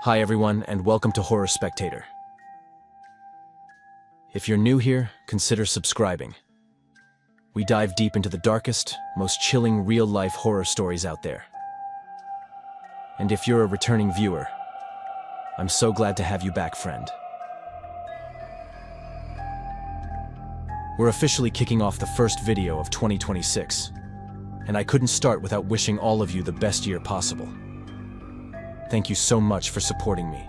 Hi everyone, and welcome to Horror Spectator. If you're new here, consider subscribing. We dive deep into the darkest, most chilling real-life horror stories out there. And if you're a returning viewer, I'm so glad to have you back, friend. We're officially kicking off the first video of 2026, and I couldn't start without wishing all of you the best year possible. Thank you so much for supporting me.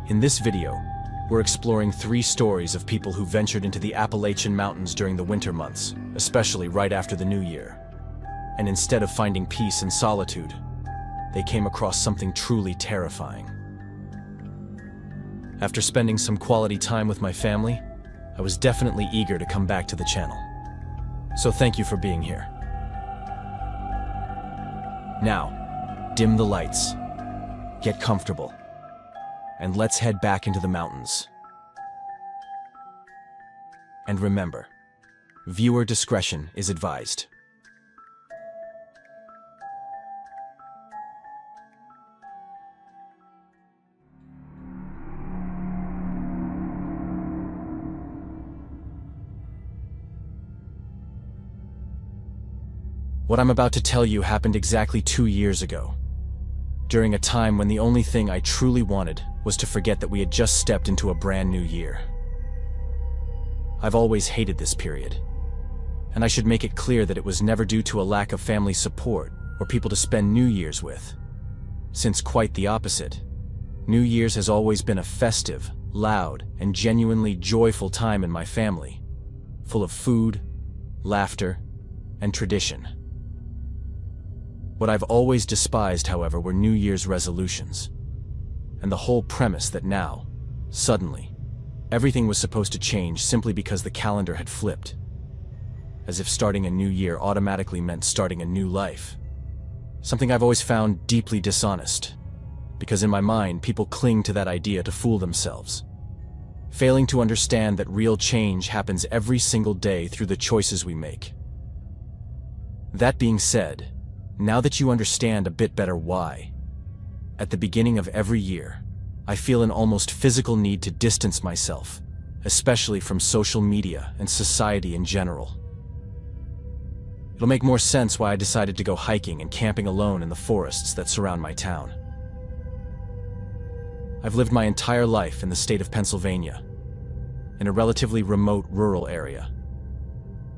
In this video, we're exploring 3 stories of people who ventured into the Appalachian Mountains during the winter months, especially right after the new year. And instead of finding peace and solitude, they came across something truly terrifying. After spending some quality time with my family, I was definitely eager to come back to the channel. So thank you for being here. Now, dim the lights, get comfortable, and let's head back into the mountains. And remember, viewer discretion is advised. What I'm about to tell you happened exactly 2 years ago, during a time when the only thing I truly wanted was to forget that we had just stepped into a brand new year. I've always hated this period, and I should make it clear that it was never due to a lack of family support or people to spend New Year's with. Since quite the opposite, New Year's has always been a festive, loud, and genuinely joyful time in my family, full of food, laughter, and tradition. What I've always despised, however, were New Year's resolutions, and the whole premise that now, suddenly, everything was supposed to change simply because the calendar had flipped, as if starting a new year automatically meant starting a new life. Something I've always found deeply dishonest, because in my mind, people cling to that idea to fool themselves, failing to understand that real change happens every single day through the choices we make. That being said, now that you understand a bit better why, at the beginning of every year, I feel an almost physical need to distance myself, especially from social media and society in general. It'll make more sense why I decided to go hiking and camping alone in the forests that surround my town. I've lived my entire life in the state of Pennsylvania, in a relatively remote rural area.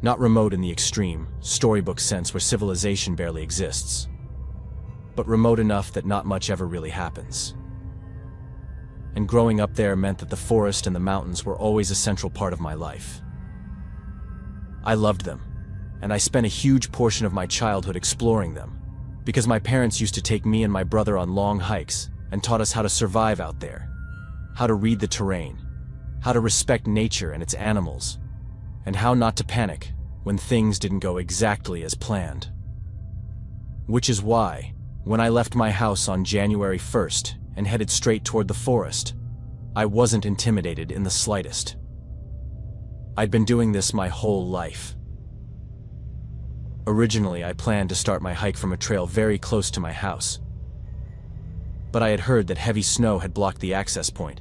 Not remote in the extreme, storybook sense where civilization barely exists, but remote enough that not much ever really happens. And growing up there meant that the forest and the mountains were always a central part of my life. I loved them, and I spent a huge portion of my childhood exploring them, because my parents used to take me and my brother on long hikes and taught us how to survive out there, how to read the terrain, how to respect nature and its animals, and how not to panic when things didn't go exactly as planned. Which is why, when I left my house on January 1st and headed straight toward the forest, I wasn't intimidated in the slightest. I'd been doing this my whole life. Originally, I planned to start my hike from a trail very close to my house, but I had heard that heavy snow had blocked the access point,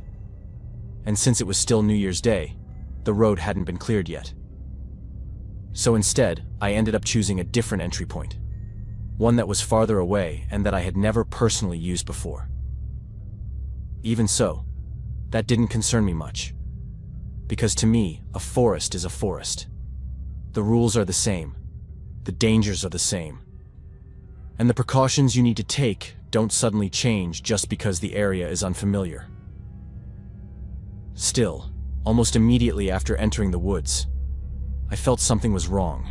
and since it was still New Year's Day, the road hadn't been cleared yet. So instead, I ended up choosing a different entry point, one that was farther away and that I had never personally used before. Even so, that didn't concern me much, because to me, a forest is a forest. The rules are the same, the dangers are the same, and the precautions you need to take don't suddenly change just because the area is unfamiliar. Still, almost immediately after entering the woods, I felt something was wrong.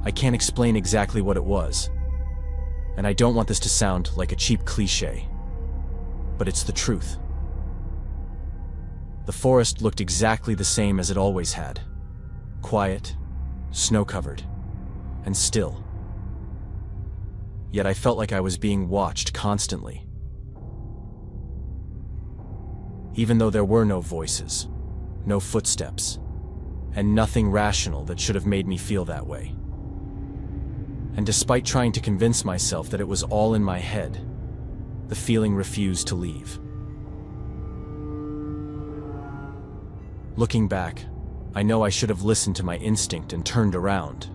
I can't explain exactly what it was, and I don't want this to sound like a cheap cliché, but it's the truth. The forest looked exactly the same as it always had. Quiet, snow-covered, and still. Yet I felt like I was being watched constantly. Even though there were no voices, no footsteps, and nothing rational that should have made me feel that way. And despite trying to convince myself that it was all in my head, the feeling refused to leave. Looking back, I know I should have listened to my instinct and turned around.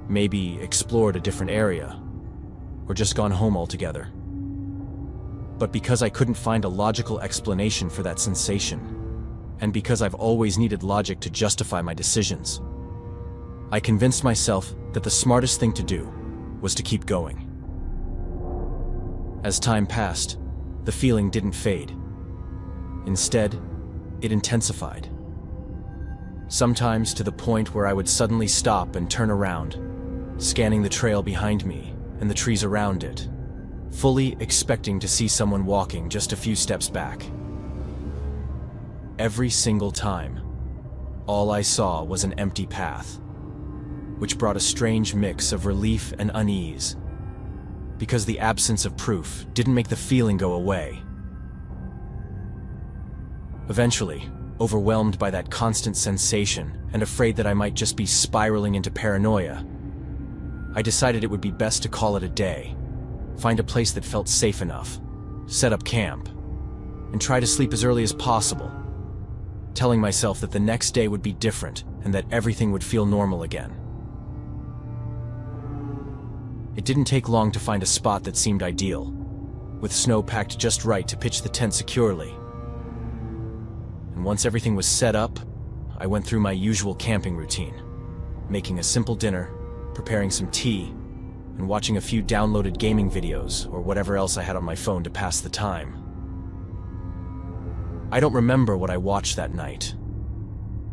Maybe explored a different area, or just gone home altogether. But because I couldn't find a logical explanation for that sensation, and because I've always needed logic to justify my decisions, I convinced myself that the smartest thing to do was to keep going. As time passed, the feeling didn't fade. Instead, it intensified. Sometimes to the point where I would suddenly stop and turn around, scanning the trail behind me and the trees around it, fully expecting to see someone walking just a few steps back. Every single time, all I saw was an empty path, which brought a strange mix of relief and unease, because the absence of proof didn't make the feeling go away. Eventually, overwhelmed by that constant sensation and afraid that I might just be spiraling into paranoia, I decided it would be best to call it a day, find a place that felt safe enough, set up camp, and try to sleep as early as possible, telling myself that the next day would be different and that everything would feel normal again. It didn't take long to find a spot that seemed ideal, with snow packed just right to pitch the tent securely. And once everything was set up, I went through my usual camping routine, making a simple dinner, preparing some tea, and watching a few downloaded gaming videos or whatever else I had on my phone to pass the time. I don't remember what I watched that night,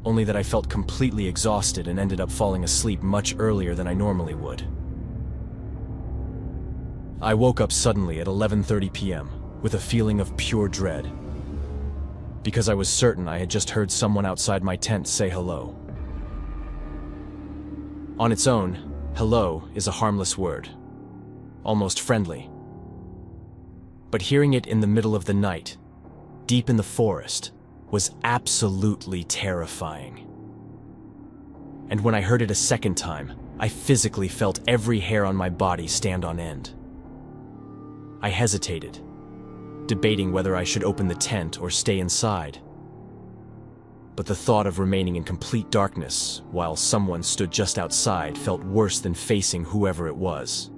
only that I felt completely exhausted and ended up falling asleep much earlier than I normally would. I woke up suddenly at 11:30 p.m. with a feeling of pure dread, because I was certain I had just heard someone outside my tent say hello. On its own, hello is a harmless word, almost friendly. But hearing it in the middle of the night, deep in the forest, was absolutely terrifying. And when I heard it a second time, I physically felt every hair on my body stand on end. I hesitated, debating whether I should open the tent or stay inside. But the thought of remaining in complete darkness while someone stood just outside felt worse than facing whoever it was.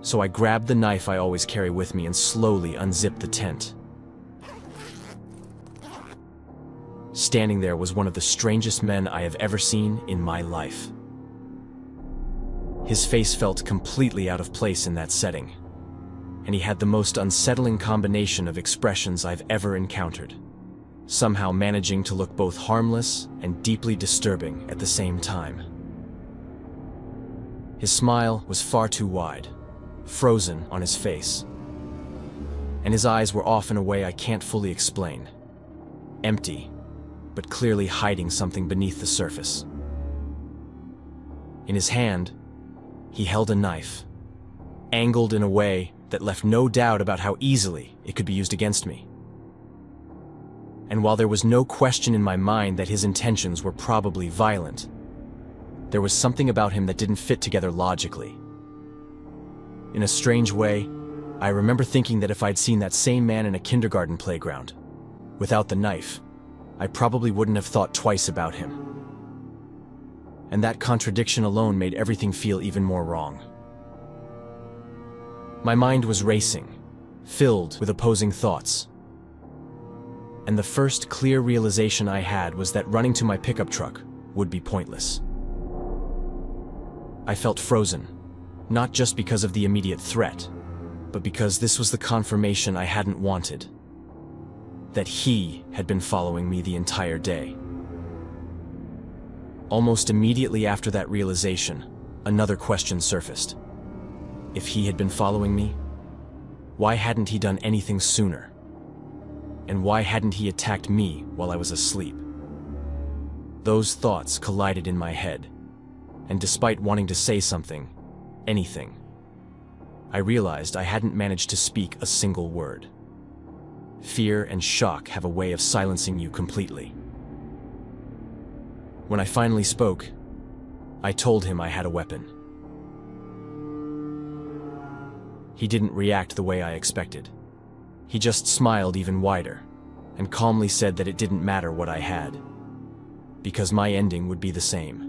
So I grabbed the knife I always carry with me and slowly unzipped the tent. Standing there was one of the strangest men I have ever seen in my life. His face felt completely out of place in that setting, and he had the most unsettling combination of expressions I've ever encountered, somehow managing to look both harmless and deeply disturbing at the same time. His smile was far too wide, frozen on his face, and his eyes were off in a way I can't fully explain. Empty, but clearly hiding something beneath the surface. In his hand, he held a knife, angled in a way that left no doubt about how easily it could be used against me. And while there was no question in my mind that his intentions were probably violent, there was something about him that didn't fit together logically. In a strange way, I remember thinking that if I'd seen that same man in a kindergarten playground, without the knife, I probably wouldn't have thought twice about him. And that contradiction alone made everything feel even more wrong. My mind was racing, filled with opposing thoughts. And the first clear realization I had was that running to my pickup truck would be pointless. I felt frozen, not just because of the immediate threat, but because this was the confirmation I hadn't wanted. That he had been following me the entire day. Almost immediately after that realization, another question surfaced. If he had been following me, why hadn't he done anything sooner? And why hadn't he attacked me while I was asleep? Those thoughts collided in my head, and despite wanting to say something, anything, I realized I hadn't managed to speak a single word. Fear and shock have a way of silencing you completely. When I finally spoke, I told him I had a weapon. He didn't react the way I expected. He just smiled even wider and calmly said that it didn't matter what I had, because my ending would be the same.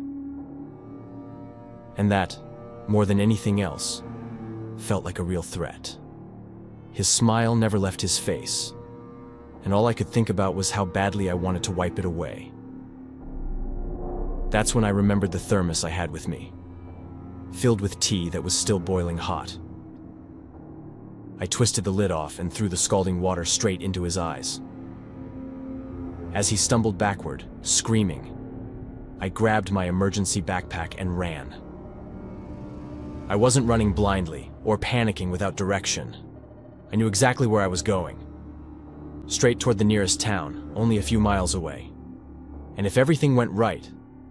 And that, more than anything else, felt like a real threat. His smile never left his face, and all I could think about was how badly I wanted to wipe it away. That's when I remembered the thermos I had with me, filled with tea that was still boiling hot. I twisted the lid off and threw the scalding water straight into his eyes. As he stumbled backward, screaming, I grabbed my emergency backpack and ran. I wasn't running blindly or panicking without direction. I knew exactly where I was going. Straight toward the nearest town, only a few miles away. And if everything went right,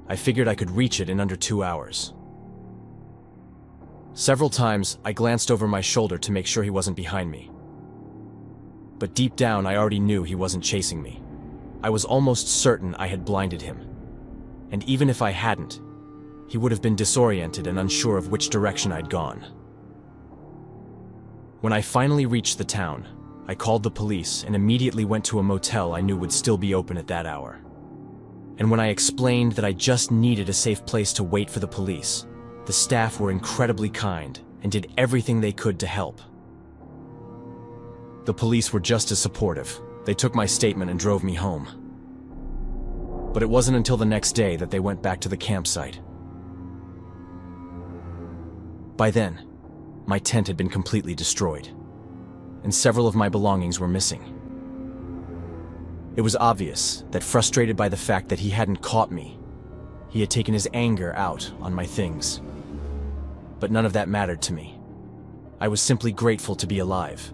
I figured I could reach it in under 2 hours. Several times, I glanced over my shoulder to make sure he wasn't behind me. But deep down, I already knew he wasn't chasing me. I was almost certain I had blinded him. And even if I hadn't, he would have been disoriented and unsure of which direction I'd gone. When I finally reached the town, I called the police and immediately went to a motel I knew would still be open at that hour. And when I explained that I just needed a safe place to wait for the police, the staff were incredibly kind and did everything they could to help. The police were just as supportive. They took my statement and drove me home. But it wasn't until the next day that they went back to the campsite. By then, my tent had been completely destroyed, and several of my belongings were missing. It was obvious that, frustrated by the fact that he hadn't caught me, he had taken his anger out on my things. But none of that mattered to me. I was simply grateful to be alive,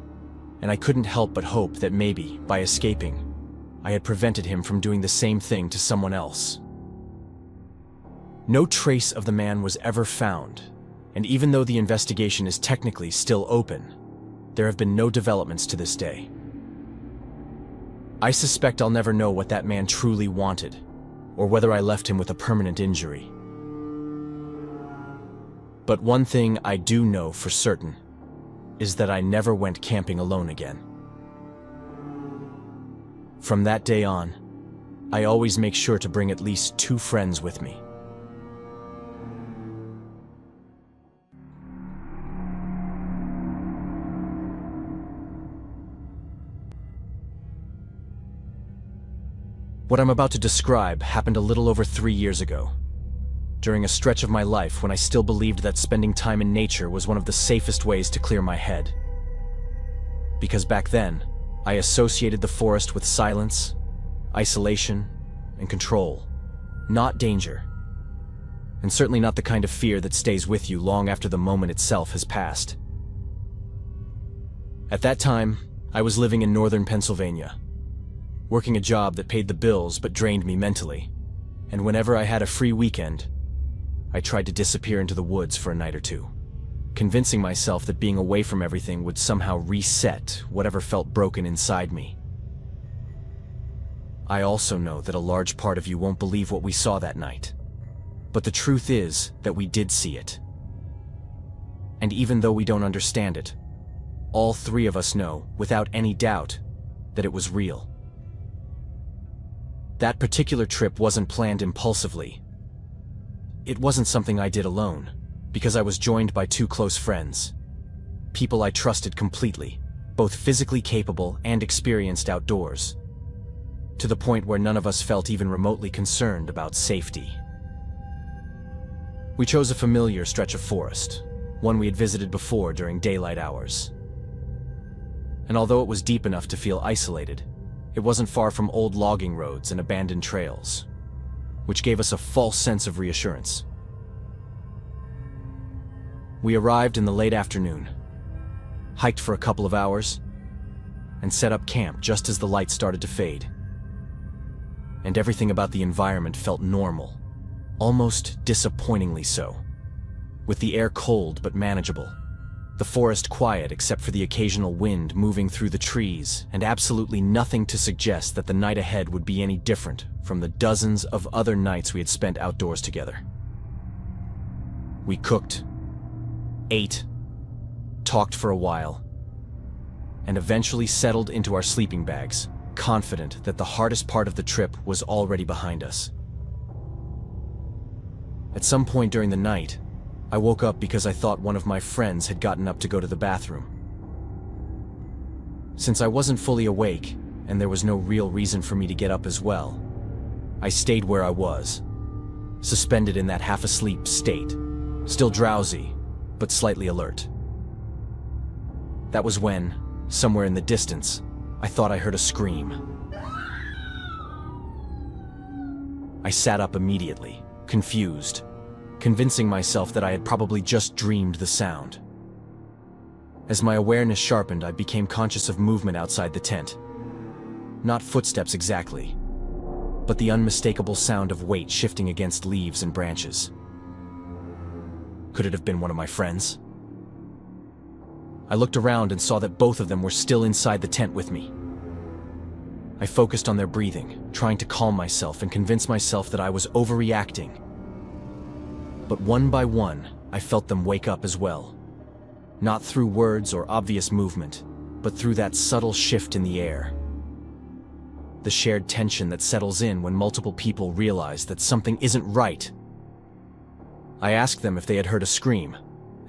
and I couldn't help but hope that maybe, by escaping, I had prevented him from doing the same thing to someone else. No trace of the man was ever found, and even though the investigation is technically still open, there have been no developments to this day. I suspect I'll never know what that man truly wanted, or whether I left him with a permanent injury. But one thing I do know for certain is that I never went camping alone again. From that day on, I always make sure to bring at least 2 friends with me. What I'm about to describe happened a little over 3 years ago, during a stretch of my life when I still believed that spending time in nature was one of the safest ways to clear my head. Because back then, I associated the forest with silence, isolation, and control, not danger, and certainly not the kind of fear that stays with you long after the moment itself has passed. At that time, I was living in northern Pennsylvania, working a job that paid the bills but drained me mentally, and whenever I had a free weekend, I tried to disappear into the woods for a night or two, convincing myself that being away from everything would somehow reset whatever felt broken inside me. I also know that a large part of you won't believe what we saw that night, but the truth is that we did see it. And even though we don't understand it, all 3 of us know, without any doubt, that it was real. That particular trip wasn't planned impulsively. It wasn't something I did alone, because I was joined by 2 close friends, people I trusted completely, both physically capable and experienced outdoors, to the point where none of us felt even remotely concerned about safety. We chose a familiar stretch of forest, one we had visited before during daylight hours. And although it was deep enough to feel isolated, it wasn't far from old logging roads and abandoned trails, which gave us a false sense of reassurance. We arrived in the late afternoon, hiked for a couple of hours, and set up camp just as the light started to fade. And everything about the environment felt normal, almost disappointingly so, with the air cold but manageable, the forest quiet except for the occasional wind moving through the trees, and absolutely nothing to suggest that the night ahead would be any different from the dozens of other nights we had spent outdoors together. We cooked, ate, talked for a while, and eventually settled into our sleeping bags, confident that the hardest part of the trip was already behind us. At some point during the night, I woke up because I thought one of my friends had gotten up to go to the bathroom. Since I wasn't fully awake, and there was no real reason for me to get up as well, I stayed where I was, suspended in that half-asleep state, still drowsy, but slightly alert. That was when, somewhere in the distance, I thought I heard a scream. I sat up immediately, confused, convincing myself that I had probably just dreamed the sound. As my awareness sharpened, I became conscious of movement outside the tent. Not footsteps exactly, but the unmistakable sound of weight shifting against leaves and branches. Could it have been one of my friends? I looked around and saw that both of them were still inside the tent with me. I focused on their breathing, trying to calm myself and convince myself that I was overreacting. But one by one, I felt them wake up as well. Not through words or obvious movement, but through that subtle shift in the air. The shared tension that settles in when multiple people realize that something isn't right. I asked them if they had heard a scream,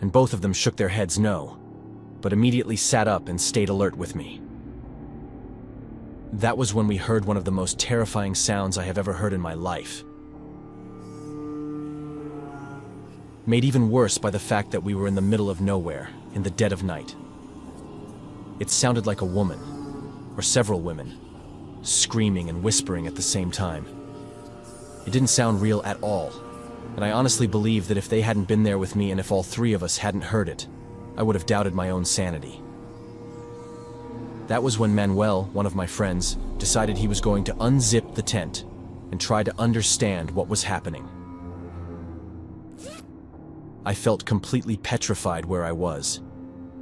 and both of them shook their heads no, but immediately sat up and stayed alert with me. That was when we heard one of the most terrifying sounds I have ever heard in my life. Made even worse by the fact that we were in the middle of nowhere, in the dead of night. It sounded like a woman, or several women, screaming and whispering at the same time. It didn't sound real at all, and I honestly believe that if they hadn't been there with me and if all three of us hadn't heard it, I would have doubted my own sanity. That was when Manuel, one of my friends, decided he was going to unzip the tent and try to understand what was happening. I felt completely petrified where I was,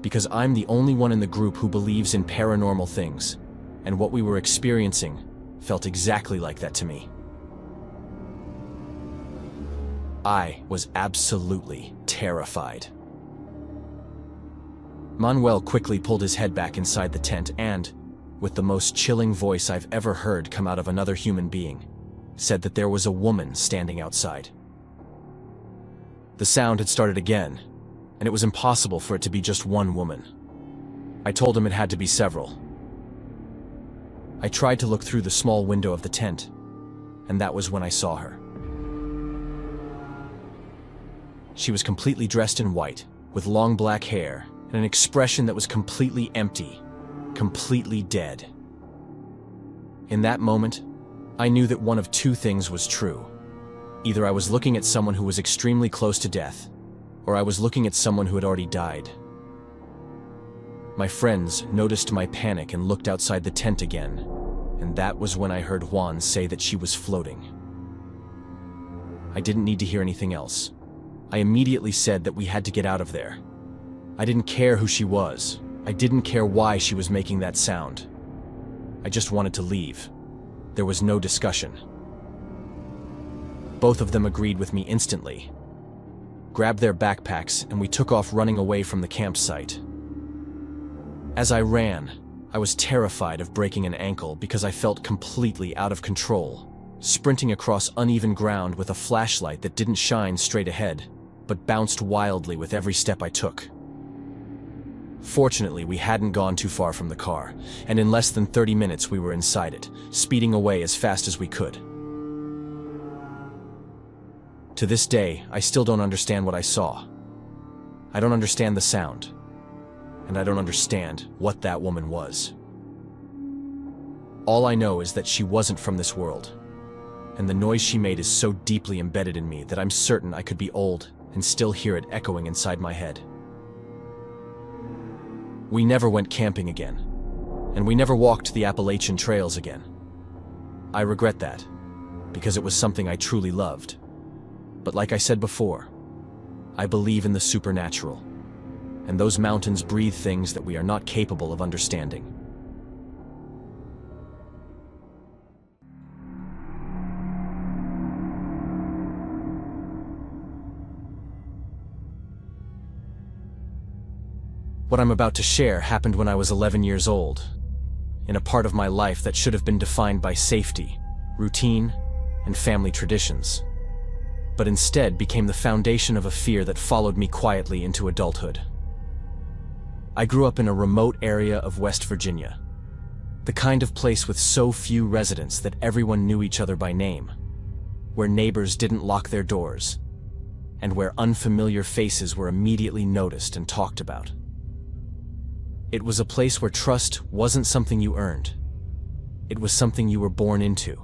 because I'm the only one in the group who believes in paranormal things, and what we were experiencing felt exactly like that to me. I was absolutely terrified. Manuel quickly pulled his head back inside the tent and, with the most chilling voice I've ever heard come out of another human being, said that there was a woman standing outside. The sound had started again, and it was impossible for it to be just one woman. I told him it had to be several. I tried to look through the small window of the tent, and that was when I saw her. She was completely dressed in white, with long black hair, and an expression that was completely empty, completely dead. In that moment, I knew that one of two things was true. Either I was looking at someone who was extremely close to death, or I was looking at someone who had already died. My friends noticed my panic and looked outside the tent again, and that was when I heard Juan say that she was floating. I didn't need to hear anything else. I immediately said that we had to get out of there. I didn't care who she was. I didn't care why she was making that sound. I just wanted to leave. There was no discussion. Both of them agreed with me instantly, grabbed their backpacks, and we took off running away from the campsite. As I ran, I was terrified of breaking an ankle because I felt completely out of control, sprinting across uneven ground with a flashlight that didn't shine straight ahead, but bounced wildly with every step I took. Fortunately, we hadn't gone too far from the car, and in less than 30 minutes we were inside it, speeding away as fast as we could. To this day, I still don't understand what I saw. I don't understand the sound, and I don't understand what that woman was. All I know is that she wasn't from this world, and the noise she made is so deeply embedded in me that I'm certain I could be old and still hear it echoing inside my head. We never went camping again, and we never walked the Appalachian trails again. I regret that, because it was something I truly loved. But like I said before, I believe in the supernatural, and those mountains breathe things that we are not capable of understanding. What I'm about to share happened when I was 11 years old, in a part of my life that should have been defined by safety, routine, and family traditions, but instead became the foundation of a fear that followed me quietly into adulthood. I grew up in a remote area of West Virginia, the kind of place with so few residents that everyone knew each other by name, where neighbors didn't lock their doors, and where unfamiliar faces were immediately noticed and talked about. It was a place where trust wasn't something you earned. It was something you were born into,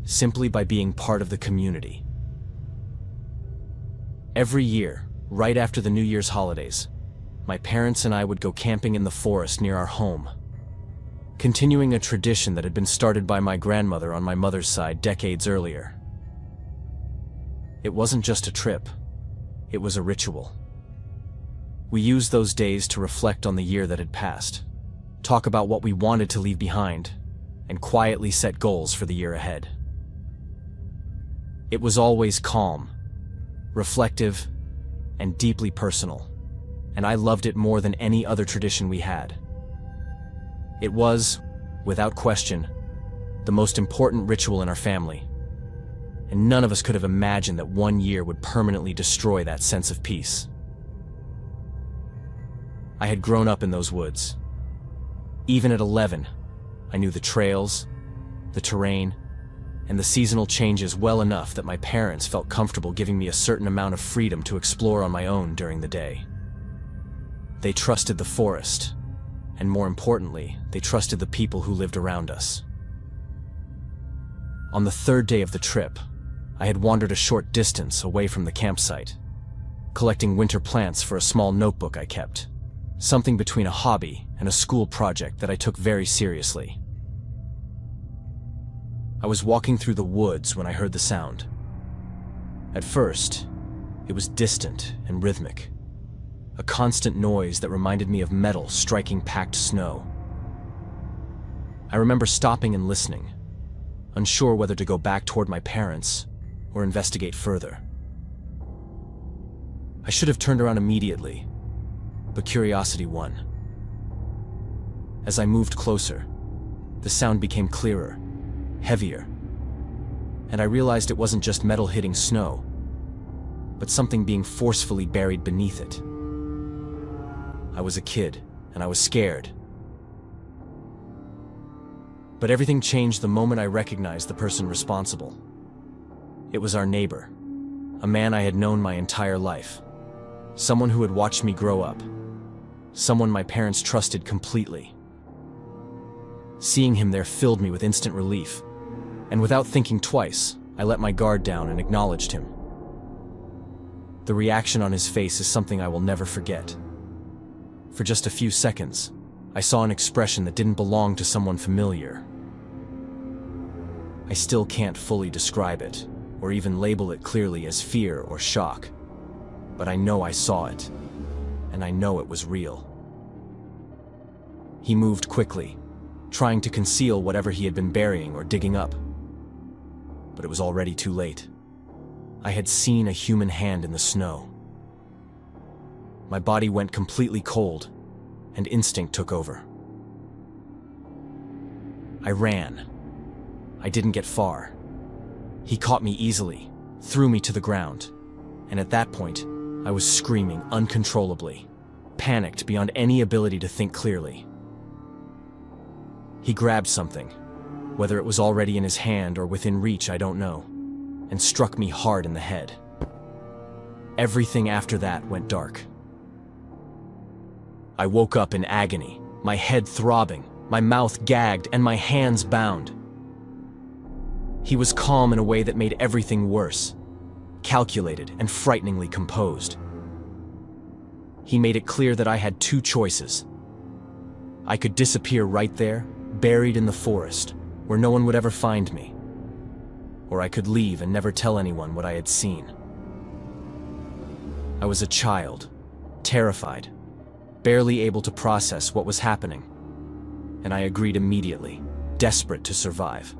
simply by being part of the community. Every year, right after the New Year's holidays, my parents and I would go camping in the forest near our home, continuing a tradition that had been started by my grandmother on my mother's side decades earlier. It wasn't just a trip, it was a ritual. We used those days to reflect on the year that had passed, talk about what we wanted to leave behind, and quietly set goals for the year ahead. It was always calm, reflective, and deeply personal, and I loved it more than any other tradition we had. It was, without question, the most important ritual in our family, and none of us could have imagined that one year would permanently destroy that sense of peace. I had grown up in those woods. Even at 11, I knew the trails, the terrain, and the seasonal changes well enough that my parents felt comfortable giving me a certain amount of freedom to explore on my own during the day. They trusted the forest, and more importantly, they trusted the people who lived around us. On the third day of the trip, I had wandered a short distance away from the campsite, collecting winter plants for a small notebook I kept, something between a hobby and a school project that I took very seriously. I was walking through the woods when I heard the sound. At first, it was distant and rhythmic, a constant noise that reminded me of metal striking packed snow. I remember stopping and listening, unsure whether to go back toward my parents or investigate further. I should have turned around immediately, but curiosity won. As I moved closer, the sound became clearer, heavier, and I realized it wasn't just metal hitting snow, but something being forcefully buried beneath it. I was a kid, and I was scared. But everything changed the moment I recognized the person responsible. It was our neighbor, a man I had known my entire life, someone who had watched me grow up, someone my parents trusted completely. Seeing him there filled me with instant relief, and without thinking twice, I let my guard down and acknowledged him. The reaction on his face is something I will never forget. For just a few seconds, I saw an expression that didn't belong to someone familiar. I still can't fully describe it, or even label it clearly as fear or shock, but I know I saw it, and I know it was real. He moved quickly, trying to conceal whatever he had been burying or digging up. But it was already too late. I had seen a human hand in the snow. My body went completely cold, and instinct took over. I ran. I didn't get far. He caught me easily, threw me to the ground, and at that point, I was screaming uncontrollably, panicked beyond any ability to think clearly. He grabbed something, whether it was already in his hand or within reach, I don't know, and struck me hard in the head. Everything after that went dark. I woke up in agony, my head throbbing, my mouth gagged, and my hands bound. He was calm in a way that made everything worse, calculated and frighteningly composed. He made it clear that I had two choices. I could disappear right there, buried in the forest, where no one would ever find me, or I could leave and never tell anyone what I had seen. I was a child, terrified, barely able to process what was happening, and I agreed immediately, desperate to survive.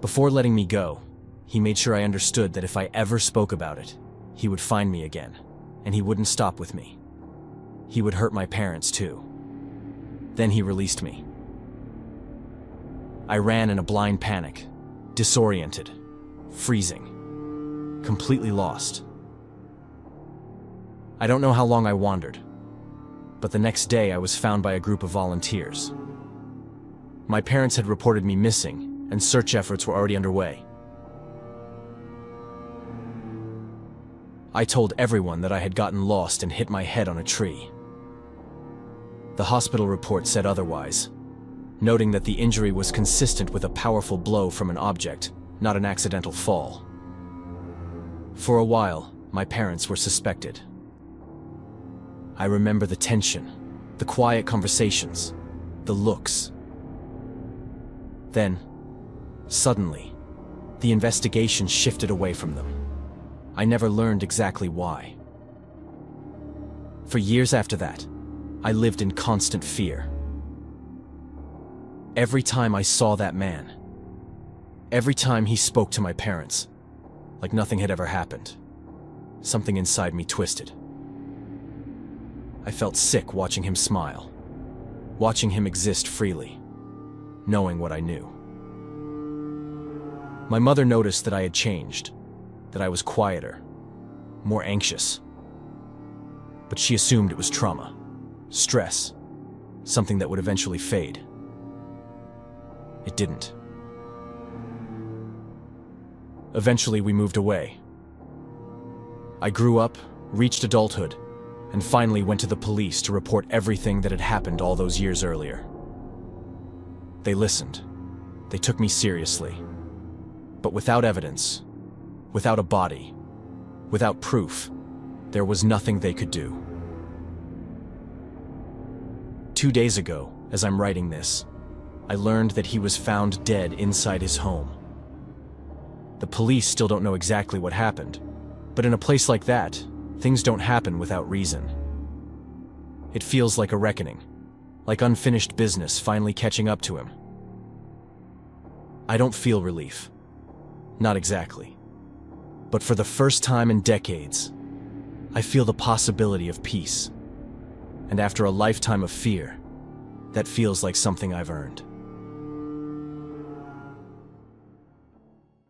Before letting me go, he made sure I understood that if I ever spoke about it, he would find me again, and he wouldn't stop with me. he would hurt my parents too. Then he released me. I ran in a blind panic, disoriented, freezing, completely lost. I don't know how long I wandered, but the next day I was found by a group of volunteers. My parents had reported me missing, and search efforts were already underway. I told everyone that I had gotten lost and hit my head on a tree. The hospital report said otherwise, noting that the injury was consistent with a powerful blow from an object, not an accidental fall. For a while, my parents were suspected. I remember the tension, the quiet conversations, the looks. Then, suddenly, the investigation shifted away from them. I never learned exactly why. For years after that, I lived in constant fear. Every time I saw that man, every time he spoke to my parents, like nothing had ever happened, something inside me twisted. I felt sick watching him smile, watching him exist freely, knowing what I knew. My mother noticed that I had changed, that I was quieter, more anxious. But she assumed it was trauma, stress, something that would eventually fade. It didn't. Eventually, we moved away. I grew up, reached adulthood, and finally went to the police to report everything that had happened all those years earlier. They listened. They took me seriously. But without evidence, without a body, without proof, there was nothing they could do. 2 days ago, as I'm writing this, I learned that he was found dead inside his home. The police still don't know exactly what happened, but in a place like that, things don't happen without reason. It feels like a reckoning, like unfinished business finally catching up to him. I don't feel relief. Not exactly. But for the first time in decades, I feel the possibility of peace. And after a lifetime of fear, that feels like something I've earned.